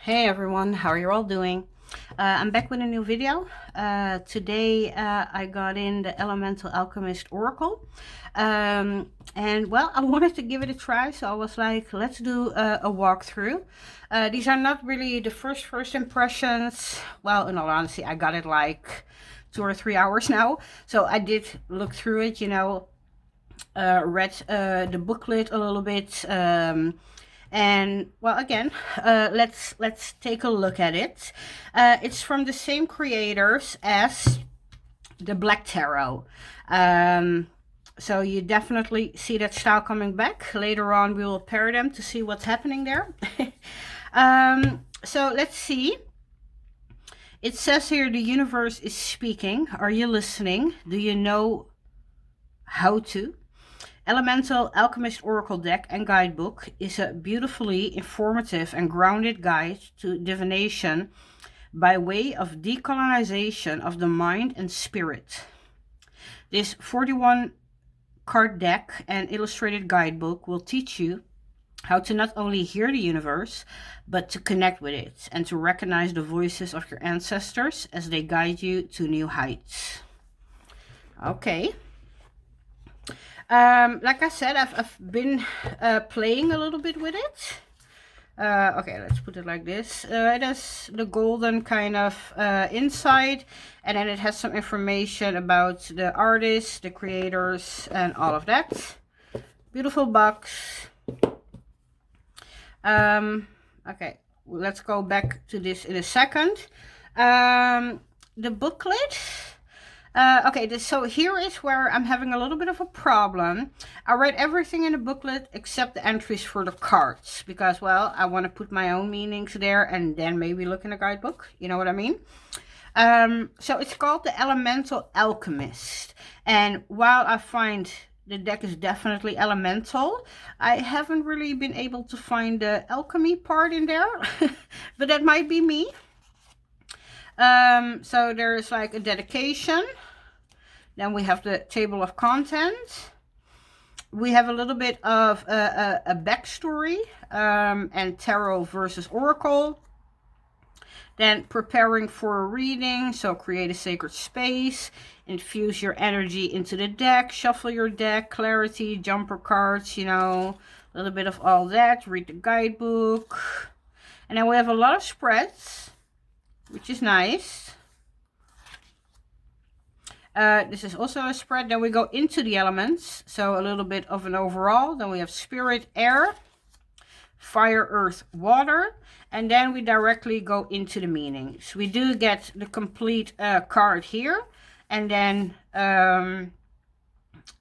Hey everyone, how are you all doing? I'm back with a new video. Today I got in the Elemental Alchemist Oracle. And well, I wanted to give it a try, so I was like, let's do a walkthrough. These are not really the first impressions. Well, in all honesty, I got it like 2 or 3 hours now. So I did look through it, read the booklet a little bit. And well, again, let's take a look at it. It's from the same creators as the Black Tarot. So you definitely see that style coming back. Later on, we will pair them to see what's happening there. So let's see. It says here, the universe is speaking. Are you listening? Do you know how to? Elemental Alchemist Oracle Deck and Guidebook is a beautifully informative and grounded guide to divination by way of decolonization of the mind and spirit. This 41 card deck and illustrated guidebook will teach you how to not only hear the universe, but to connect with it and to recognize the voices of your ancestors as they guide you to new heights. Okay. Like I said, I've been playing a little bit with it. Okay, let's put it like this. It has the golden kind of inside, and then it has some information about the artists, the creators, and all of that. Beautiful box. Okay, let's go back to this in a second. The booklet. Okay, so here is where I'm having a little bit of a problem. I read everything in the booklet except the entries for the cards because, well, I want to put my own meanings there and then maybe look in the guidebook. You know what I mean? So it's called the Elemental Alchemist. And while I find the deck is definitely elemental, I haven't really been able to find the alchemy part in there, but that might be me. So there's like a dedication. Then we have the table of contents. We have a little bit of a backstory and tarot versus oracle. Then preparing for a reading. So create a sacred space. Infuse your energy into the deck. Shuffle your deck. Clarity. Jumper cards. A little bit of all that. Read the guidebook. And then we have a lot of spreads, which is nice. This is also a spread. Then we go into the elements. So a little bit of an overall. Then we have spirit, air, fire, earth, water. And then we directly go into the meanings. We do get the complete card here. And then,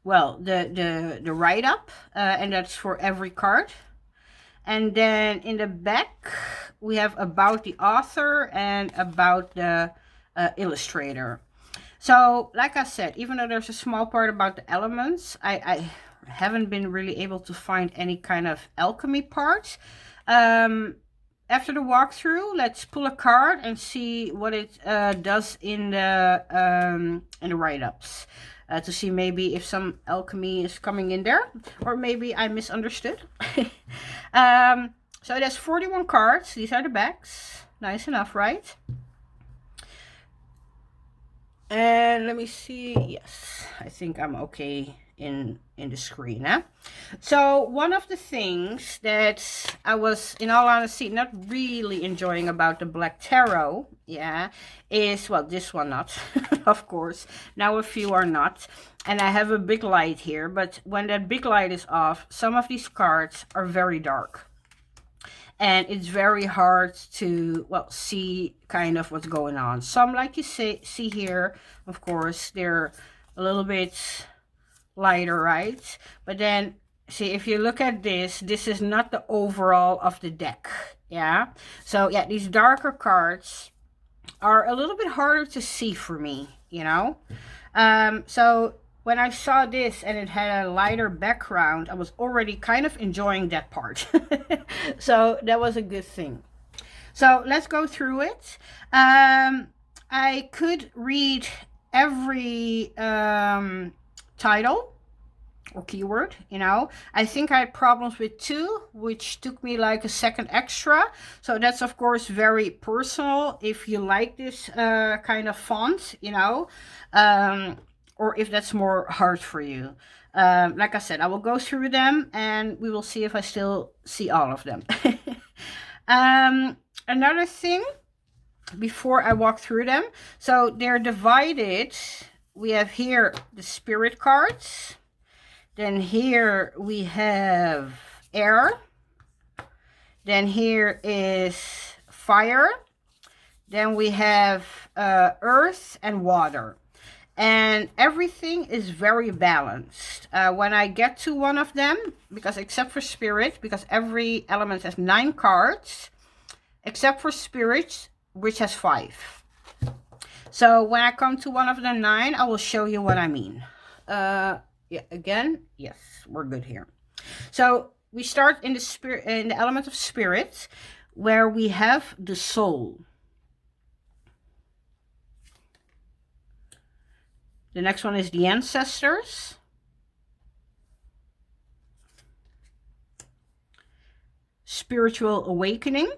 well, the write-up. And that's for every card. And then in the back, we have about the author and about the illustrator. So, like I said, even though there's a small part about the elements, I haven't been really able to find any kind of alchemy part. After the walkthrough, let's pull a card and see what it does in the write-ups. To see maybe if some alchemy is coming in there, or maybe I misunderstood. So it has 41 cards. These are the backs. Nice enough, right? And let me see. Yes, I think I'm okay in the screen. So one of the things that I was, in all honesty, not really enjoying about the Black Tarot, is, well, this one not, of course. Now a few are not. And I have a big light here, but when that big light is off, some of these cards are very dark. And it's very hard to, well, see kind of what's going on. Some, like you see here, of course, they're a little bit lighter, right? But then, see, if you look at this is not the overall of the deck, So, these darker cards are a little bit harder to see for me, So when I saw this and it had a lighter background, I was already kind of enjoying that part. So that was a good thing. So let's go through it. I could read every title or keyword, you know. I think I had problems with 2, which took me like a second extra. So that's of course very personal if you like this kind of font, you know, or if that's more hard for you. Like I said, I will go through them and we will see if I still see all of them. Another thing before I walk through them, so they're divided. We have here the spirit cards. Then here we have air. Then here is fire. Then we have earth and water. And everything is very balanced. When I get to one of them, because except for spirit, because every element has 9 cards, except for spirit, which has 5. So when I come to one of the 9, I will show you what I mean. Yeah, again, yes, we're good here. So we start in the spirit, in the element of spirit, where we have the soul. The next one is the ancestors. Spiritual awakening.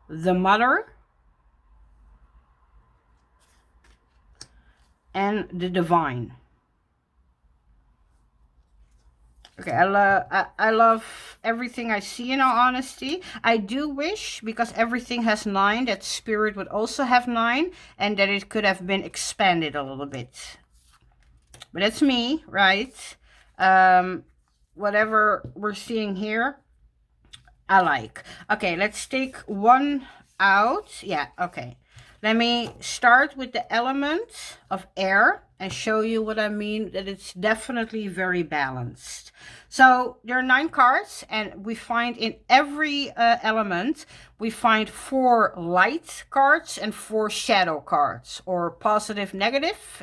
The mother. And the divine. Okay, I love everything I see, in all honesty. I do wish, because everything has 9, that spirit would also have 9, and that it could have been expanded a little bit. But that's me, right? Whatever we're seeing here, I like. Okay, let's take one out. Yeah, okay. Let me start with the element of air and show you what I mean, that it's definitely very balanced. So there are 9 cards, and we find in every element, we find 4 light cards and 4 shadow cards, or positive, negative,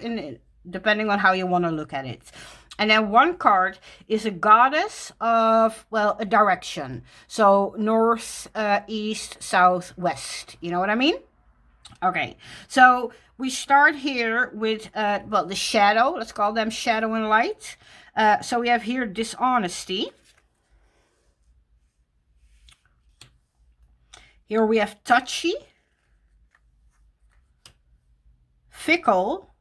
depending on how you want to look at it. And then 1 card is a goddess of, well, a direction. So north, east, south, west. You know what I mean? Okay, so we start here with, well, the shadow. Let's call them shadow and light. So we have here dishonesty. Here we have touchy, fickle,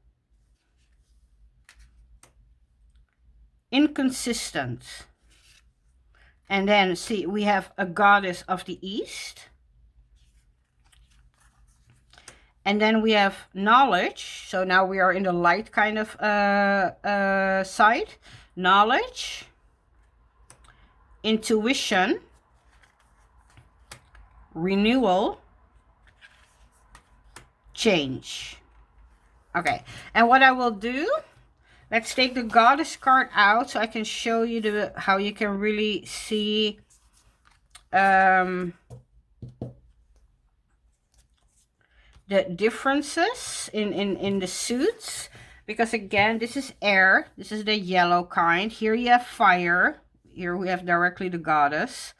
inconsistent. And then, see, we have a goddess of the east. And then we have knowledge. So now we are in the light kind of side. Knowledge, intuition, renewal, change. Okay, and what I will do, let's take the goddess card out so I can show you how you can really see the differences in the suits, because again, this is air, this is the yellow kind. Here you have fire, here we have directly the goddess.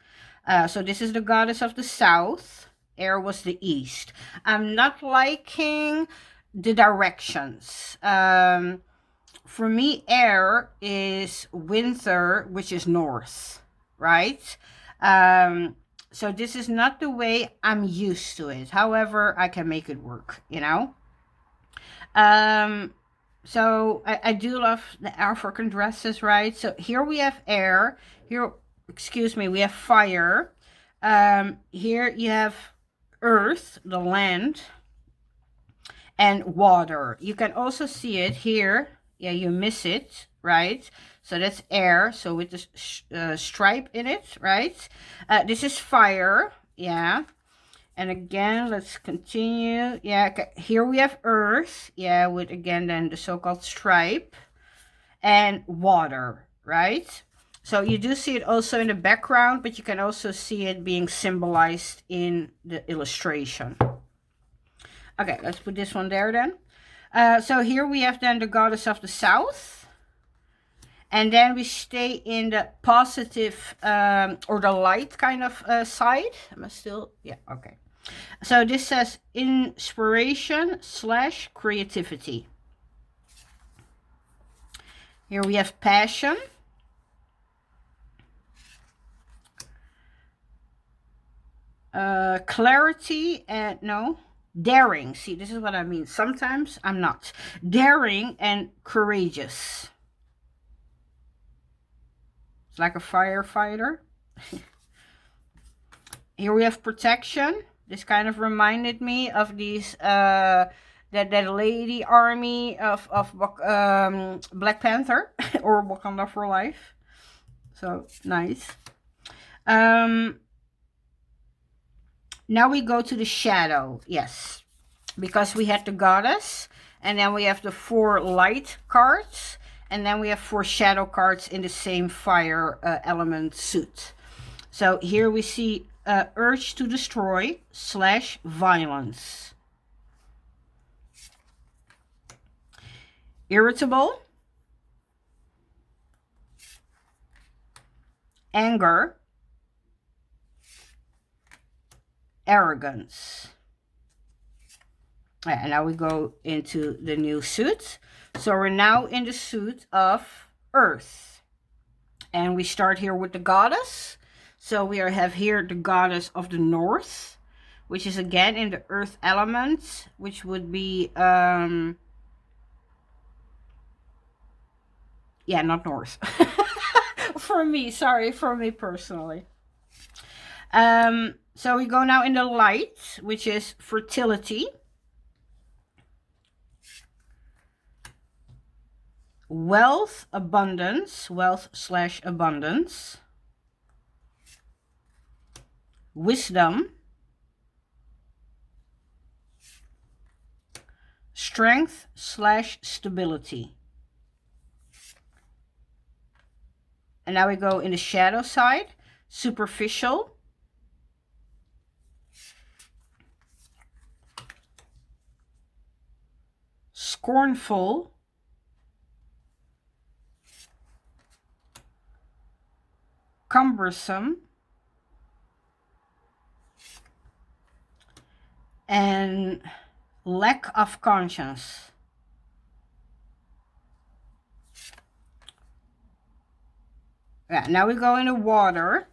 So this is the goddess of the south, air was the east. I'm not liking the directions. For me, air is winter, which is north, right? So this is not the way I'm used to it. However, I can make it work, you know. So I do love the African dresses, right? So here we have air. Here, excuse me, we have fire. Here you have earth, the land, and water. You can also see it here. Yeah, you miss it, right? So that's air, so with the stripe in it, right? This is fire, yeah. And again, let's continue. Yeah, okay. Here we have earth, yeah, with again then the so-called stripe, and water, right? So you do see it also in the background, but you can also see it being symbolized in the illustration. Okay, let's put this one there then. So here we have then the goddess of the south. And then we stay in the positive or the light kind of side. Am I still? Yeah, okay. So this says inspiration / creativity. Here we have passion. Clarity and no, daring. See, this is what I mean. Sometimes I'm not. Daring and courageous. It's like a firefighter. Here we have protection. This kind of reminded me of these that lady army of Black Panther or Wakanda for Life. So nice. Now we go to the shadow. Yes, because we had the goddess, and then we have the 4 light cards, and then we have 4 shadow cards in the same fire element suit. So here we see urge to destroy / violence. Irritable. Anger. Arrogance. And now we go into the new suit. So we're now in the suit of Earth. And we start here with the goddess. So we have here the goddess of the North, which is again in the Earth element, which would be, yeah, not North. For me, sorry, for me personally. So we go now in the light, which is fertility. Wealth, abundance, wealth / abundance. Wisdom. Strength / stability. And now we go in the shadow side. Superficial. Scornful. Cumbersome. And lack of conscience. Yeah, now we go into water,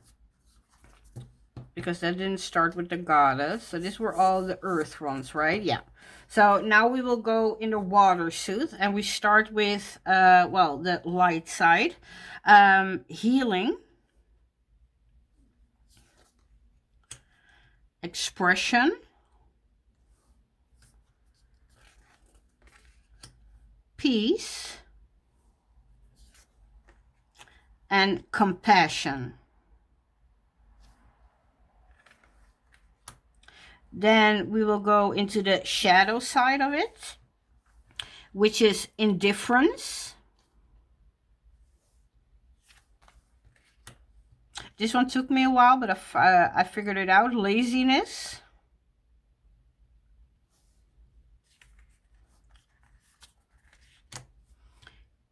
because that didn't start with the goddess. So these were all the earth ones, right? Yeah. So now we will go in the water suit, and we start with, well, the light side. Healing. Expression. Peace. And compassion. Then we will go into the shadow side of it, which is indifference. This one took me a while, but I figured it out. Laziness.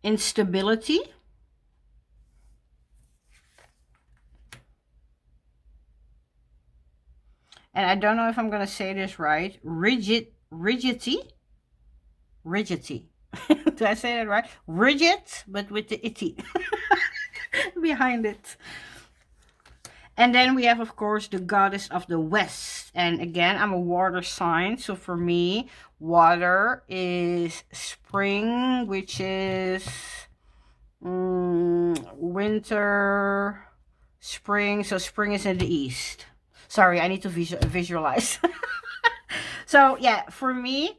Instability. And I don't know if I'm going to say this right. Rigidity. Do I say that right? Rigid, but with the itty behind it. And then we have, of course, the goddess of the West. And again, I'm a water sign. So for me, water is spring, which is winter, spring. So spring is in the east. Sorry, I need to visualize. So yeah, for me,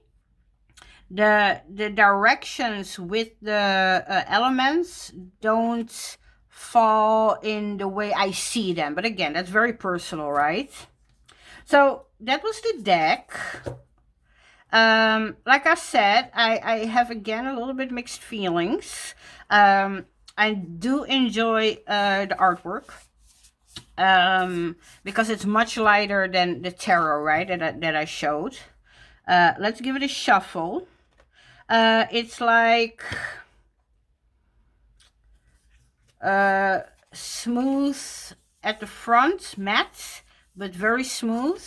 the directions with the elements don't fall in the way I see them. But again, that's very personal, right? So that was the deck. Like I said, I have again a little bit mixed feelings. I do enjoy the artwork. Because it's much lighter than the tarot, right, that I showed. Let's give it a shuffle. It's like smooth at the front, matte, but very smooth.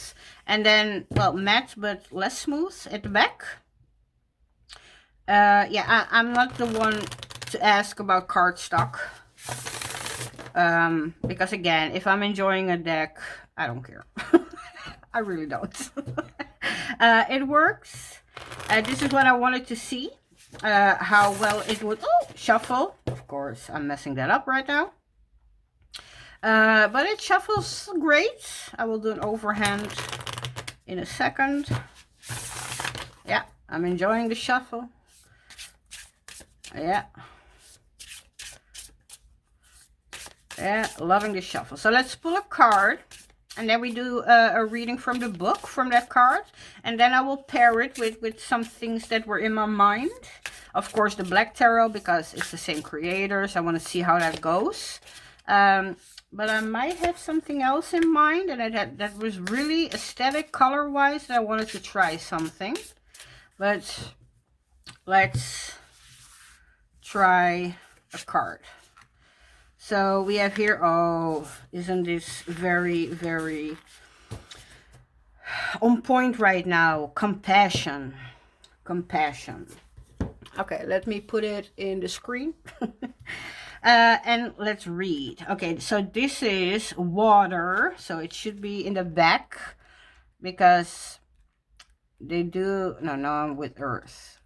And then, well, matte, but less smooth at the back. Yeah, I'm not the one to ask about cardstock. Because again, if I'm enjoying a deck, I don't care. I really don't. It works. This is what I wanted to see. How well it would shuffle. Of course, I'm messing that up right now. But it shuffles great. I will do an overhand in a second. Yeah, I'm enjoying the shuffle. Yeah. Yeah, loving the shuffle. So let's pull a card. And then we do a reading from the book, from that card. And then I will pair it with some things that were in my mind. Of course, the Black Tarot, because it's the same creators. I want to see how that goes. But I might have something else in mind. And that was really aesthetic, color-wise. I wanted to try something. But let's try a card. So we have here, oh, isn't this very, very on point right now? Compassion. Compassion. Okay, let me put it in the screen. And let's read. Okay, so this is water. So it should be in the back. Because they do, no, I'm with earth.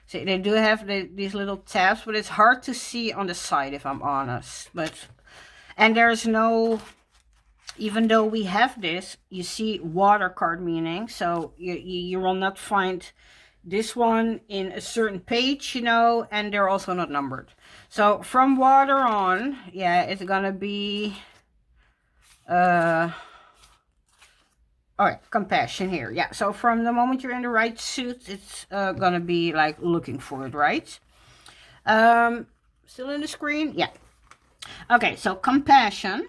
See, they do have these little tabs, but it's hard to see on the side, if I'm honest. And there's no, even though we have this, you see water card meaning. So you will not find this one in a certain page, you know, and they're also not numbered. So from water on, yeah, it's gonna be, all right, compassion here. Yeah, so from the moment you're in the right suit, it's gonna be like looking for it, right? Still in the screen? Yeah. Okay, so compassion.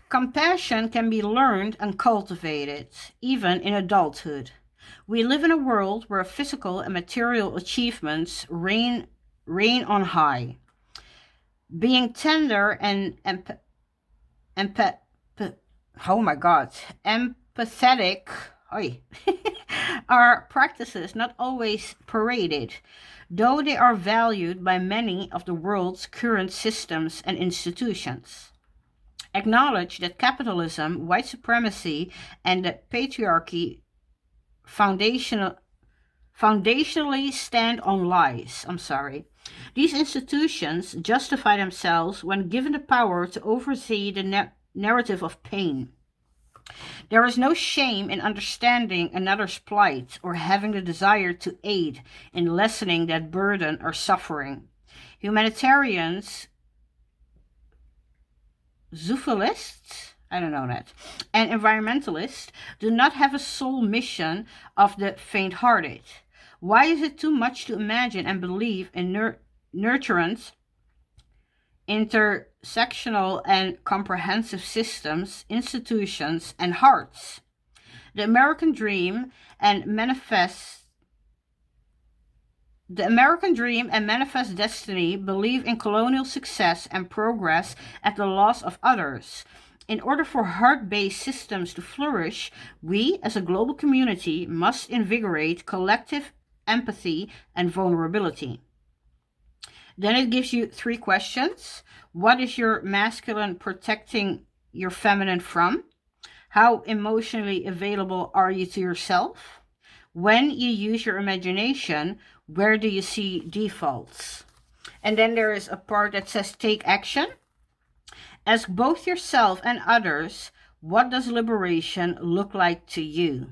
Compassion can be learned and cultivated, even in adulthood. We live in a world where physical and material achievements reign on high. Being tender and oh my God, empathetic are practices not always paraded, though they are valued by many of the world's current systems and institutions. Acknowledge that capitalism, white supremacy, and the patriarchy foundationally stand on lies. These institutions justify themselves when given the power to oversee the narrative of pain. There is no shame in understanding another's plight or having the desire to aid in lessening that burden or suffering. Humanitarians, zoologists, I don't know that, and environmentalists do not have a sole mission of the faint-hearted. Why is it too much to imagine and believe in nurturance, intersectional and comprehensive systems, institutions, and hearts? The American dream and manifest destiny believe in colonial success and progress at the loss of others. In order for heart-based systems to flourish, we as a global community must invigorate collective empathy and vulnerability. Then it gives you 3 questions. What is your masculine protecting your feminine from? How emotionally available are you to yourself? When you use your imagination, where do you see defaults? And then there is a part that says take action. Ask both yourself and others, what does liberation look like to you?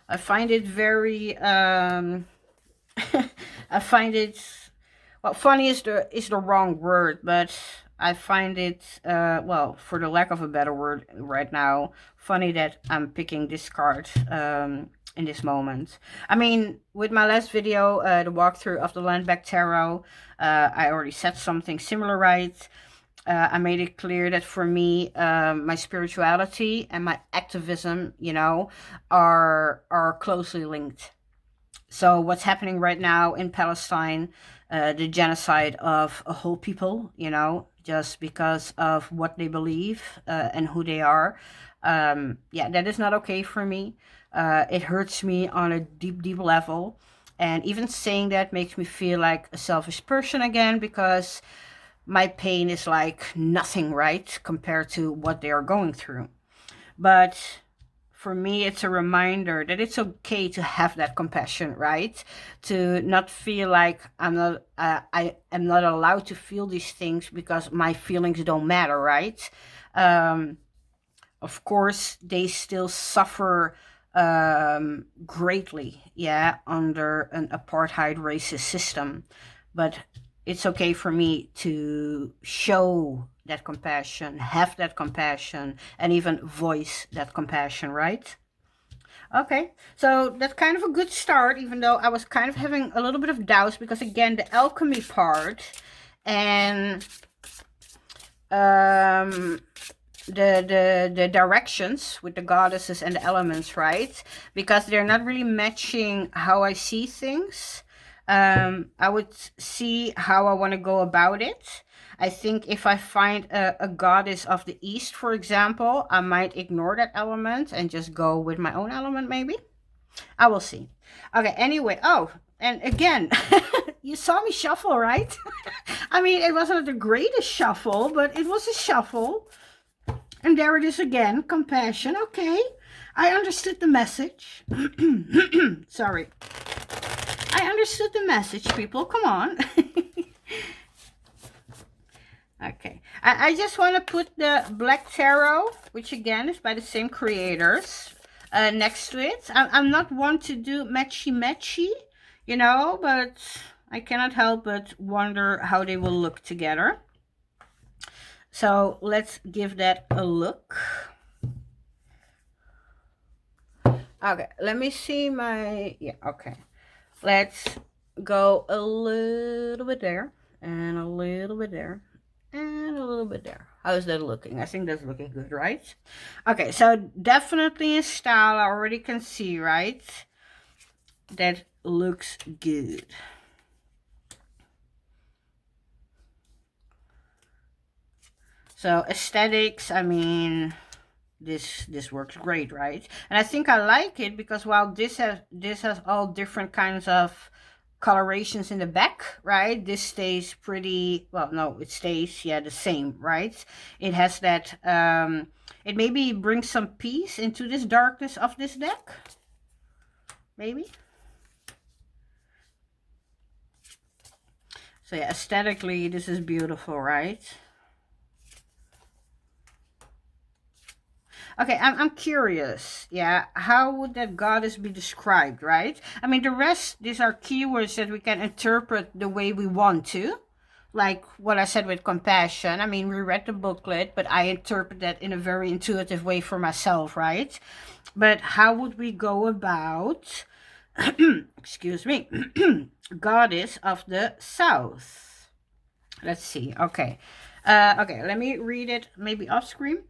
I find it very, I find it, well, funny is the wrong word, but I find it, well, for the lack of a better word right now, funny that I'm picking this card in this moment. I mean, with my last video, the walkthrough of the Landback Tarot, I already said something similar, right? I made it clear that for me, my spirituality and my activism, you know, are closely linked. So what's happening right now in Palestine, the genocide of a whole people, you know, just because of what they believe and who they are. Yeah, that is not okay for me. It hurts me on a deep, deep level. And even saying that makes me feel like a selfish person again, because my pain is like nothing, right, compared to what they are going through. But for me, it's a reminder that it's okay to have that compassion, right? To not feel like I am not allowed to feel these things because my feelings don't matter, right? Um, of course, they still suffer greatly, yeah, under an apartheid racist system. But it's okay for me to show that compassion, have that compassion, and even voice that compassion, right? Okay, so that's kind of a good start, even though I was kind of having a little bit of doubts, because again, the alchemy part and um the directions with the goddesses and the elements, right? Because they're not really matching how I see things. I would see how I want to go about it. I think if I find a goddess of the East, for example, I might ignore that element and just go with my own element, maybe. I will see. Okay, anyway. Oh, and again, you saw me shuffle, right? I mean, it wasn't the greatest shuffle, but it was a shuffle. And there it is again, compassion. Okay, I understood the message. Sorry. I understood the message, people. Come on. Okay. I just want to put the Black Tarot, which again is by the same creators, next to it. I'm not one to do matchy, you know, but I cannot help but wonder how they will look together. So let's give that a look. Okay, let me see my, yeah, okay. Let's go a little bit there, and a little bit there, and a little bit there. How's that looking? I think that's looking good, right? Okay, so definitely in style, I already can see, right? That looks good. So aesthetics, I mean, this works great, right? And I think I like it because while this has all different kinds of colorations in the back, right? This stays pretty well. No, it stays, yeah, the same, right? It has that it maybe brings some peace into this darkness of this deck, maybe. So yeah, aesthetically this is beautiful, right? Okay, I'm curious. Yeah, how would that goddess be described, right? I mean, the rest, these are keywords that we can interpret the way we want to. Like what I said with compassion. I mean, we read the booklet, but I interpret that in a very intuitive way for myself, right? But how would we go about, excuse me, goddess of the South? Let's see. Okay. Okay, let me read it maybe off screen.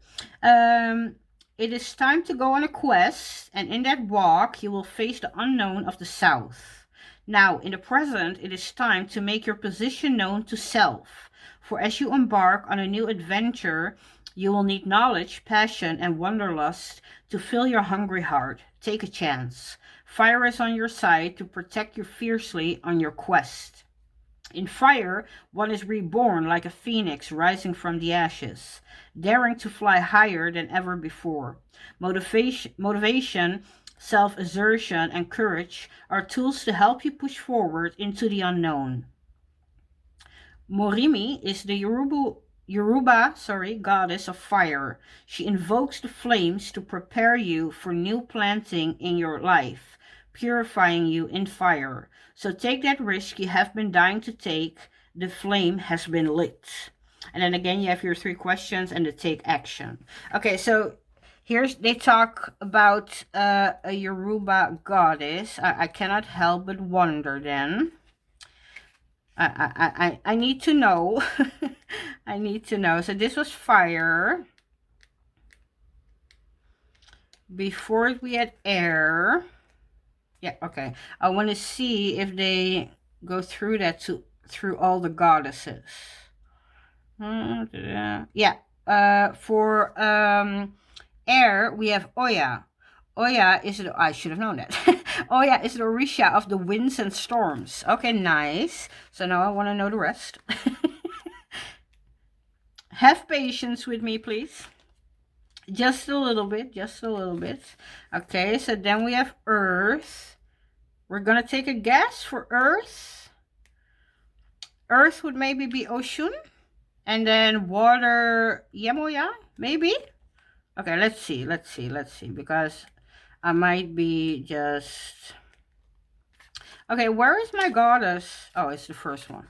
It is time to go on a quest, and in that walk you will face the unknown of the South. Now, in the present, it is time to make your position known to self. For as you embark on a new adventure, you will need knowledge, passion, and wanderlust to fill your hungry heart. Take a chance. Fire is on your side to protect you fiercely on your quest. In fire, one is reborn like a phoenix rising from the ashes, daring to fly higher than ever before. Motivation, self-assertion, and courage are tools to help you push forward into the unknown. Morimi is the Yoruba goddess of fire. She invokes the flames to prepare you for new planting in your life, purifying you in fire. So take that risk you have been dying to take. The flame has been lit. And then again, you have your 3 questions and the take action. Okay, so here's, they talk about a Yoruba goddess. I cannot help but wonder then. I need to know. I need to know. So this was fire. Before we had air. Yeah, okay. I want to see if they go through that through all the goddesses. Yeah. For air, we have Oya. Oya is, I should have known that. Oh yeah, it's the Orisha of the winds and storms. Okay, nice. So now I want to know the rest. Have patience with me, please. Just a little bit, just a little bit. Okay, so then we have Earth. We're gonna take a guess for Earth. Earth would maybe be Oshun. And then water, Yemoya, maybe? Okay, let's see, because I might be just... Okay, where is my goddess? Oh, it's the first one.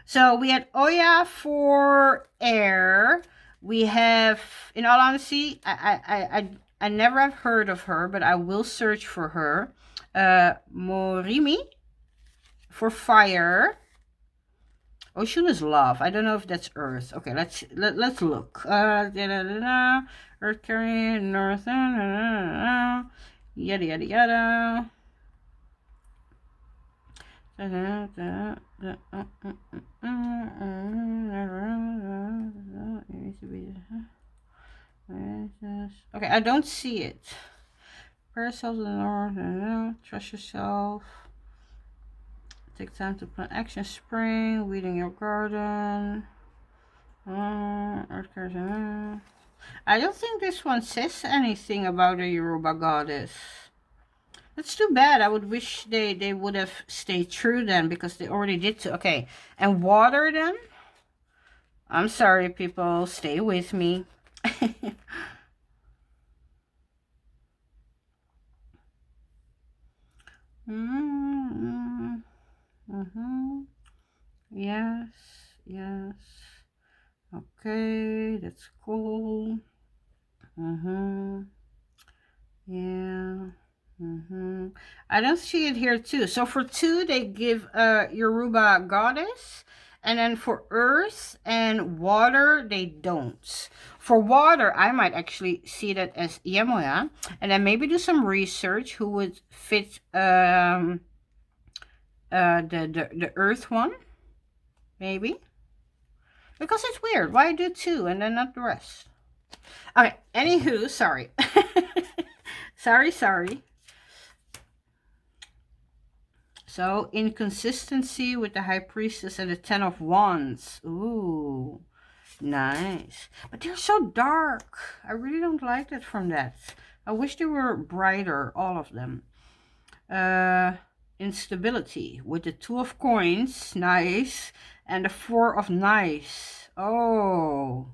So we had Oya for air. We have, in all honesty, I never have heard of her, but I will search for her. Morimi for fire. Ocean is love. I don't know if that's earth. Okay, let's look. Earth carrying north. Yada yada yada. Okay, I don't see it. Prepare yourself to the north. Trust yourself. Take time to plant action spring. Weeding your garden. I don't think this one says anything about a Yoruba goddess. That's too bad. I would wish they would have stayed true then, because they already did too. Okay, and water then? I'm sorry, people. Stay with me. Yes, yes. Okay, that's cool. Yeah. I don't see it here too. So for 2, they give Yoruba goddess, and then for earth and water, they don't. For water, I might actually see that as Yemoya, and then maybe do some research who would fit the earth one, maybe. Because it's weird. Why do 2 and then not the rest? Okay, anywho, sorry. sorry. So, inconsistency with the High Priestess and the 10 of Wands. Ooh, nice. But they're so dark. I really don't like that from that. I wish they were brighter, all of them. Instability with the 2 of Coins. Nice. And the 4 of Knives. Oh,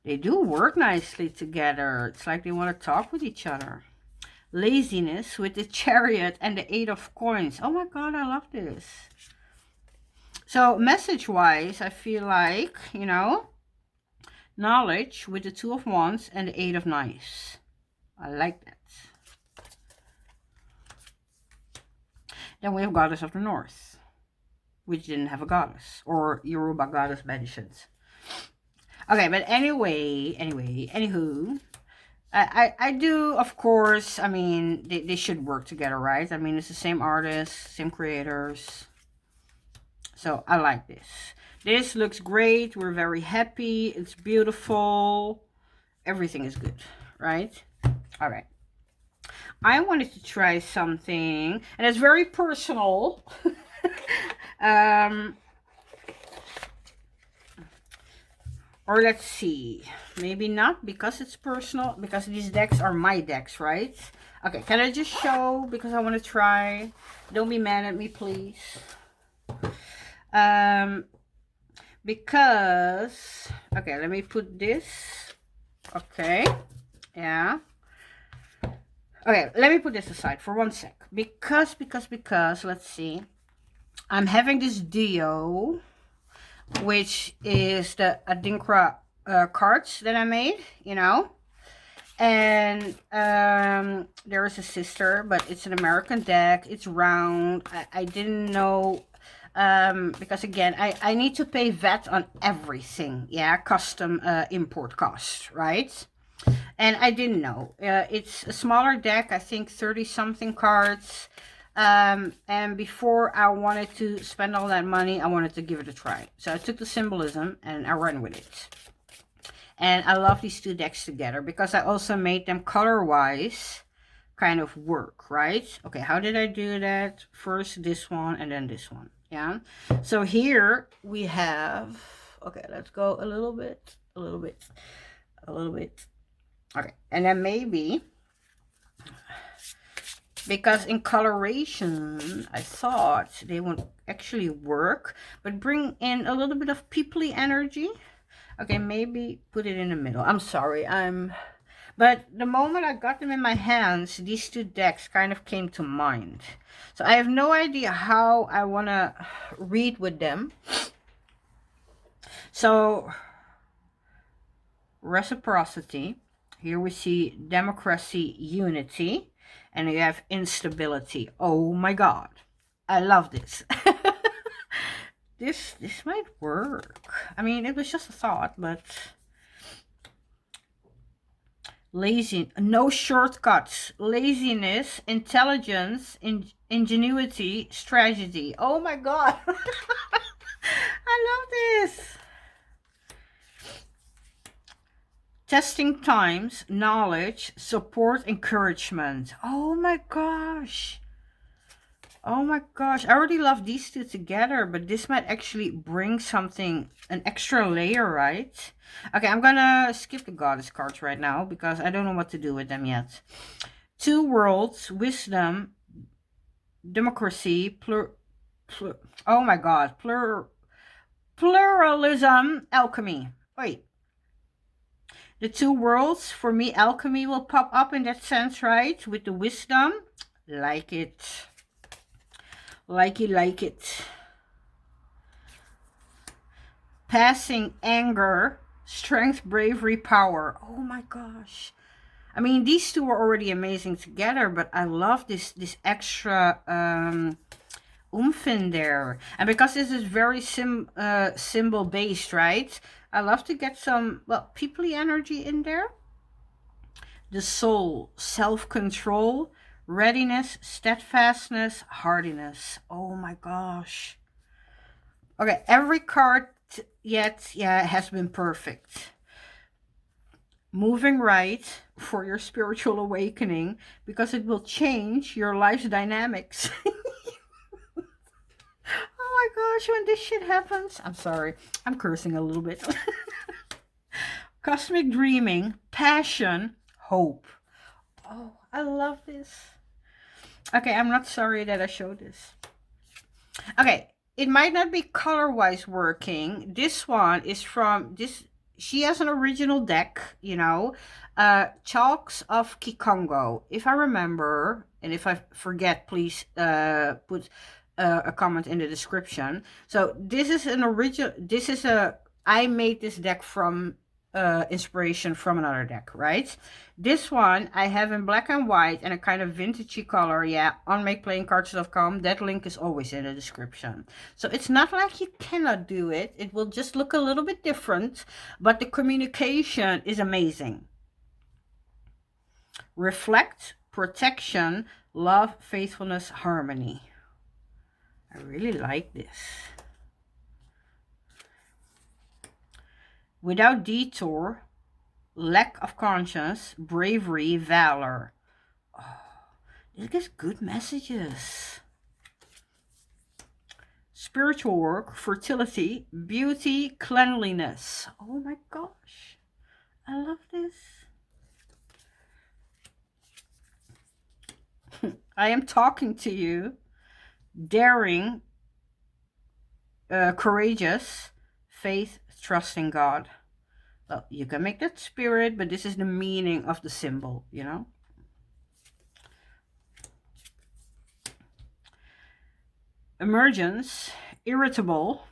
they do work nicely together. It's like they want to talk with each other. Laziness with the Chariot and the 8 of Coins. Oh my god, I love this. So message wise, I feel like, you know, knowledge with the 2 of Wands and the 8 of Knives. I like that. Then we have Goddess of the North, which didn't have a goddess, or Yoruba goddess mentioned. Okay, but anywho, I do, of course, I mean, they should work together, right? I mean, it's the same artists, same creators. So I like this. This looks great. We're very happy. It's beautiful. Everything is good, right? All right. I wanted to try something, and it's very personal. Or let's see, maybe not, because it's personal, because these decks are my decks, right? Okay, can I just show, because I want to try? Don't be mad at me, please. Because, okay, let me put this. Okay, yeah. Okay, let me put this aside for 1 sec. Because, let's see. I'm having this Dio, which is the Adinkra cards that I made, you know. And there is a sister, but it's an American deck. It's round. I didn't know, because again, I need to pay VAT on everything. Yeah, custom import cost, right? And I didn't know. It's a smaller deck, I think 30 something cards. And before I wanted to spend all that money, I wanted to give it a try. So I took the symbolism and I ran with it. And I love these 2 decks together, because I also made them color-wise kind of work, right? Okay, how did I do that? First this one and then this one. Yeah. So here we have, okay, let's go a little bit. Okay, and then maybe, because in coloration I thought they would actually work, but bring in a little bit of peoply energy. Okay, maybe put it in the middle. I'm sorry, but the moment I got them in my hands, these two decks kind of came to mind. So I have no idea how I want to read with them. So, reciprocity. Here we see democracy, unity. And you have instability. Oh my God. I love this. This might work. I mean, it was just a thought, but... Lazy, no shortcuts, laziness, intelligence, ingenuity, strategy. Oh my God. I love this. Testing times, knowledge, support, encouragement. Oh my gosh. Oh my gosh. I already love these two together, but this might actually bring something, an extra layer, right? Okay, I'm gonna skip the goddess cards right now because I don't know what to do with them yet. Two worlds, wisdom, democracy, oh my God, pluralism, alchemy. Wait. The two worlds, for me, alchemy will pop up in that sense, right? With the wisdom. Like it. Like it. Passing, anger, strength, bravery, power. Oh my gosh. I mean, these two are already amazing together, but I love this extra oomph in there. And because this is very symbol based, right? I love to get some, well, peoply energy in there. The soul, self-control, readiness, steadfastness, hardiness. Oh my gosh. Okay, every card yet, yeah, has been perfect. Moving right for your spiritual awakening, because it will change your life's dynamics. Oh my gosh, when this shit happens, I'm sorry, I'm cursing a little bit. Cosmic dreaming, passion, hope. Oh, I love this. Okay, I'm not sorry that I showed this. Okay, it might not be color-wise working. This one is from this. She has an original deck, you know, Chalks of Kikongo. If I remember, and if I forget, please put a comment in the description. So this is an original. This is a. I made this deck from inspiration from another deck, right? This one I have in black and white and a kind of vintagey color, yeah, on makeplayingcards.com. That link is always in the description. So it's not like you cannot do it. It will just look a little bit different, but the communication is amazing. Reflect, protection, love, faithfulness, harmony. I really like this. Without detour, lack of conscience, bravery, valor. Oh, this gives good messages. Spiritual work, fertility, beauty, cleanliness. Oh my gosh. I love this. I am talking to you. Daring, courageous, faith, trusting God. Well, you can make that spirit, but this is the meaning of the symbol, you know. Emergence, irritable,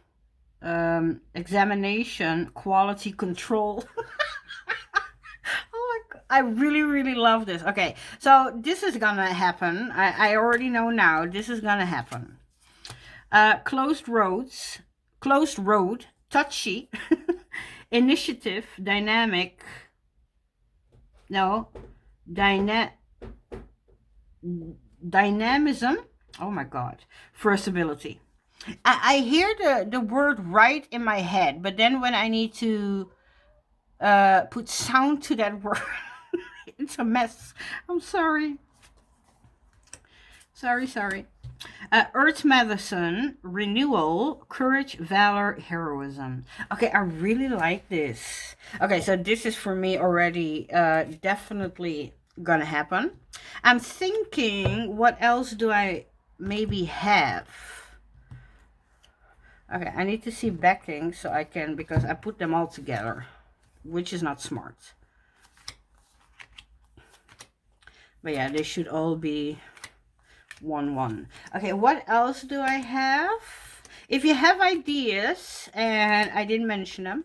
examination, quality control. Oh my God, I really love this. Okay, so this is gonna happen. I already know now this is gonna happen. Closed road, touchy, initiative, dynamic, no, dynamism. Oh my God, versatility. I hear the word right in my head, but then when I need to put sound to that word, it's a mess. I'm sorry. Sorry. Earth medicine, renewal, courage, valor, heroism. Okay, I really like this. Okay, so this is for me already definitely gonna happen. I'm thinking, what else do I maybe have? Okay, I need to see backing so I can, because I put them all together, which is not smart. But yeah, they should all be 1-1. Okay, what else do I have? If you have ideas and I didn't mention them,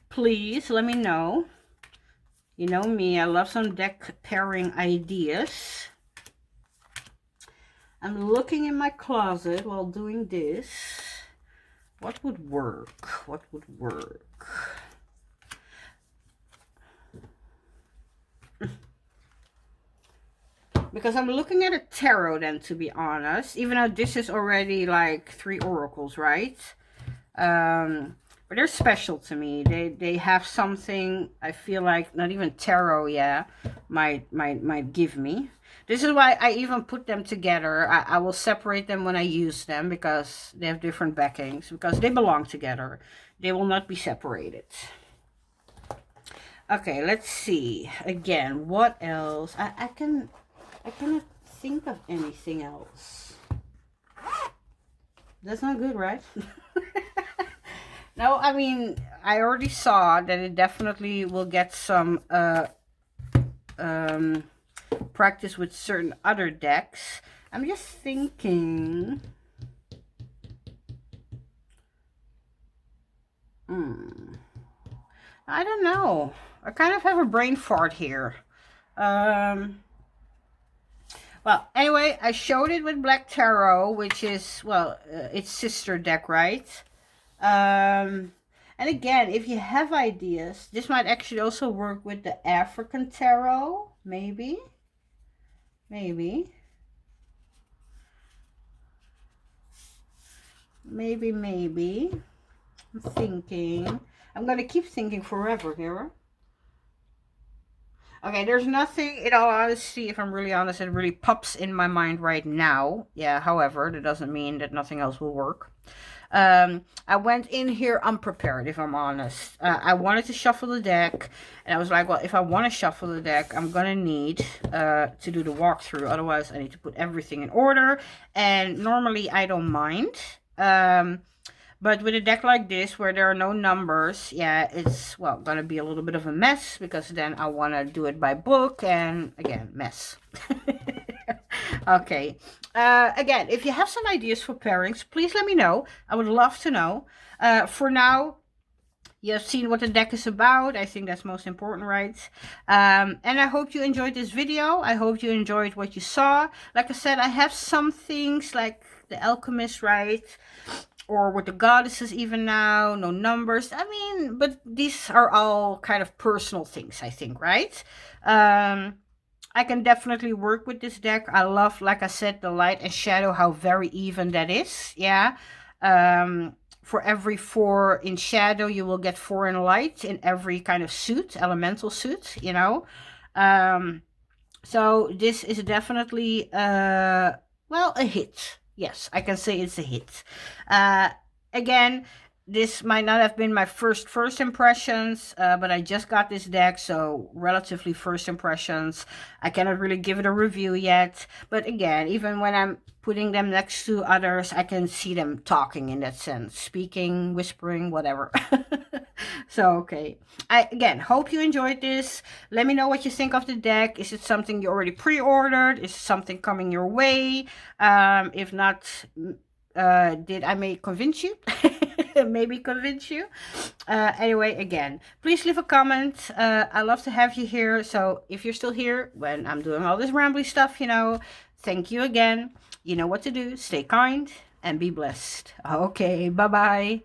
please let me know. You know me, I love some deck pairing ideas. I'm looking in my closet while doing this. What would work? What would work? Because I'm looking at a tarot then, to be honest. Even though this is already like 3 oracles, right? But they're special to me. They have something I feel like not even tarot, yeah, might give me. This is why I even put them together. I will separate them when I use them because they have different backings, because they belong together. They will not be separated. Okay, let's see. Again, what else? I cannot think of anything else. That's not good, right? No, I mean, I already saw that it definitely will get some practice with certain other decks. I'm just thinking. I don't know. I kind of have a brain fart here. Well, anyway, I showed it with Black Tarot, which is, well, its sister deck, right? And again, if you have ideas, this might actually also work with the African Tarot, maybe. Maybe. I'm thinking. I'm going to keep thinking forever here. Okay, there's nothing, in all honesty, if I'm really honest, it really pops in my mind right now. Yeah, however, that doesn't mean that nothing else will work. I went in here unprepared, if I'm honest. I wanted to shuffle the deck, and I was like, well, if I want to shuffle the deck, I'm going to need to do the walkthrough. Otherwise, I need to put everything in order, and normally I don't mind. But with a deck like this, where there are no numbers, yeah, it's, well, going to be a little bit of a mess, because then I want to do it by book, and again, mess. Okay. Again, if you have some ideas for pairings, please let me know. I would love to know. For now, you have seen what the deck is about. I think that's most important, right? And I hope you enjoyed this video. I hope you enjoyed what you saw. Like I said, I have some things like the Alchemist, right? Or with the goddesses even now, no numbers. I mean, but these are all kind of personal things, I think, right? I can definitely work with this deck. I love, like I said, the light and shadow, how very even that is. Yeah. For every 4 in shadow, you will get 4 in light in every kind of suit, elemental suit, you know. So this is definitely, well, a hit. Yes, I can say it's a hit. Again, this might not have been my first impressions, but I just got this deck, so relatively first impressions. I cannot really give it a review yet, but again, even when I'm putting them next to others, I can see them talking in that sense, speaking, whispering, whatever. So, okay. I, again, hope you enjoyed this. Let me know what you think of the deck. Is it something you already pre-ordered? Is something coming your way? If not, did I may convince you? Maybe convince you. Anyway, again, please leave a comment. I love to have you here. So if you're still here when I'm doing all this rambly stuff, you know, thank you again. You know what to do. Stay kind and be blessed. Okay, bye-bye.